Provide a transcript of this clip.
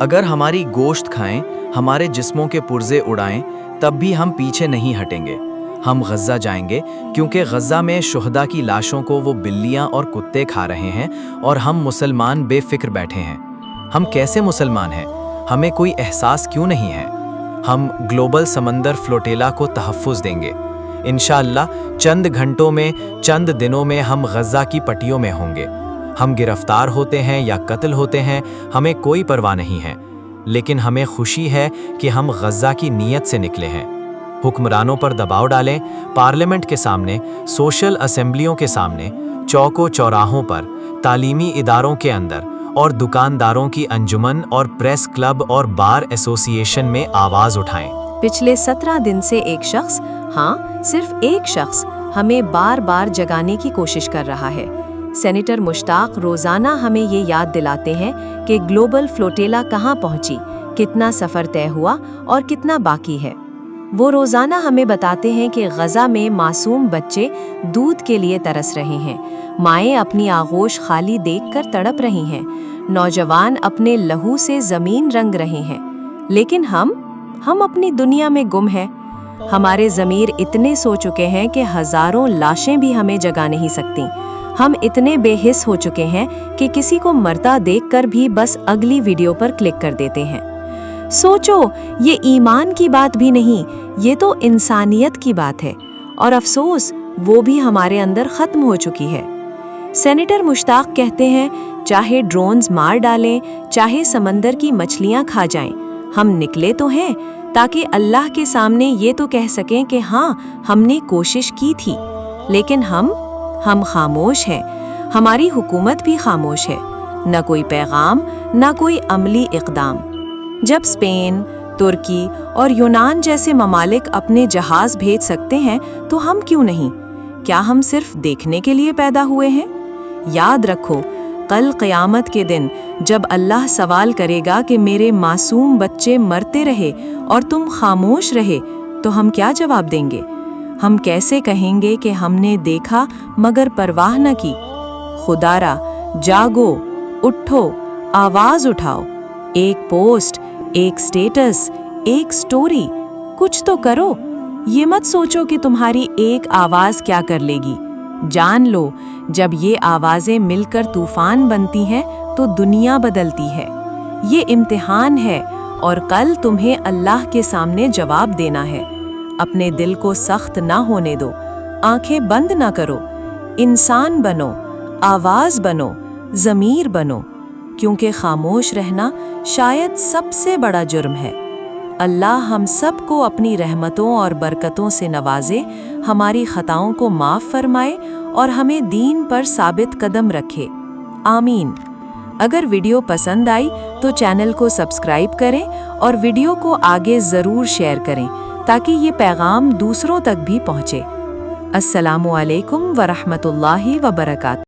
अगर हमारी गोश्त खाएं, हमारे जिस्मों के पुर्जे उड़ाएं, तब भी हम पीछे नहीं हटेंगे। हम गज़ा जाएंगे क्योंकि गज़ा में शुहदा की लाशों को वो बिल्लियां और कुत्ते खा रहे हैं और हम मुसलमान बेफिक्र बैठे हैं। हम कैसे मुसलमान हैं? हमें कोई एहसास क्यों नहीं है? हम ग्लोबल समंदर फ्लोटेला को तहफ़्फ़ुज़ देंगे। इंशाअल्लाह चंद घंटों में, चंद दिनों में हम गज़ा की पट्टियों में होंगे। हम गिरफ्तार होते हैं या कत्ल होते हैं, हमें कोई परवाह नहीं है, लेकिन हमें खुशी है कि हम गज़ा की नीयत से निकले हैं। हुक्मरानों पर दबाव डालें, पार्लियामेंट के सामने, सोशल असेंबलियों के सामने, चौकों चौराहों पर, तालीमी इदारों के अंदर और दुकानदारों की अंजुमन और प्रेस क्लब और बार एसोसिएशन में आवाज़ उठाएं। पिछले 17 दिन से एक शख्स, हाँ सिर्फ एक शख्स, हमें बार बार जगाने की कोशिश कर रहा है। सेनेटर मुश्ताक रोज़ाना हमें ये याद दिलाते हैं कि ग्लोबल फ्लोटेला कहाँ पहुँची, कितना सफ़र तय हुआ और कितना बाकी है। वो रोज़ाना हमें बताते हैं कि गज़ा में मासूम बच्चे दूध के लिए तरस रहे हैं, माएँ अपनी आगोश खाली देखकर तड़प रही हैं, नौजवान अपने लहू से ज़मीन रंग रहे हैं, लेकिन हम अपनी दुनिया में गुम हैं। हमारे ज़मीर इतने सो चुके हैं कि हज़ारों लाशें भी हमें जगा नहीं सकती। हम इतने बेहिस हो चुके हैं कि किसी को मरता देखकर भी बस अगली वीडियो पर क्लिक कर देते हैं। सोचो, ये ईमान की बात भी नहीं, ये तो इंसानियत की बात है, और अफसोस वो भी हमारे अंदर ख़त्म हो चुकी है। सेनेटर मुश्ताक कहते हैं, चाहे ड्रोन्स मार डालें, चाहे समंदर की मछलियाँ खा जाएं, हम निकले तो हैं ताकि अल्लाह के सामने ये तो कह सकें कि हाँ, हमने कोशिश की थी। लेकिन हम खामोश हैं, हमारी हुकूमत भी खामोश है। न कोई पैगाम, न कोई अमली इक़दाम। जब स्पेन, तुर्की और यूनान जैसे ममालिक अपने जहाज़ भेज सकते हैं तो हम क्यों नहीं? क्या हम सिर्फ देखने के लिए पैदा हुए हैं? याद रखो, कल क़यामत के दिन जब अल्लाह सवाल करेगा कि मेरे मासूम बच्चे मरते रहे और तुम खामोश रहे, तो हम क्या जवाब देंगे? हम कैसे कहेंगे कि हमने देखा मगर परवाह न की? खुदारा, जागो, उठो, आवाज़ उठाओ। एक पोस्ट, एक स्टेटस, एक स्टोरी, कुछ तो करो। ये मत सोचो कि तुम्हारी एक आवाज़ क्या कर लेगी। जान लो, जब ये आवाज़ें मिलकर तूफान बनती हैं तो दुनिया बदलती है। ये इम्तिहान है और कल तुम्हें अल्लाह के सामने जवाब देना है। अपने दिल को सख्त ना होने दो, आंखें बंद ना करो, इंसान बनो, आवाज़ बनो, ज़मीर बनो, क्योंकि खामोश रहना शायद सबसे बड़ा जुर्म है। अल्लाह हम सब को अपनी रहमतों और बरकतों से नवाजे, हमारी खताओं को माफ़ फरमाए और हमें दीन पर साबित कदम रखे। आमीन। अगर वीडियो पसंद आई तो चैनल को सब्सक्राइब करें और वीडियो को आगे ज़रूर शेयर करें ताकि ये पैगाम दूसरों तक भी पहुँचे। अस्सलामु अलैकुम व रहमतुल्लाहि व बरकातहू।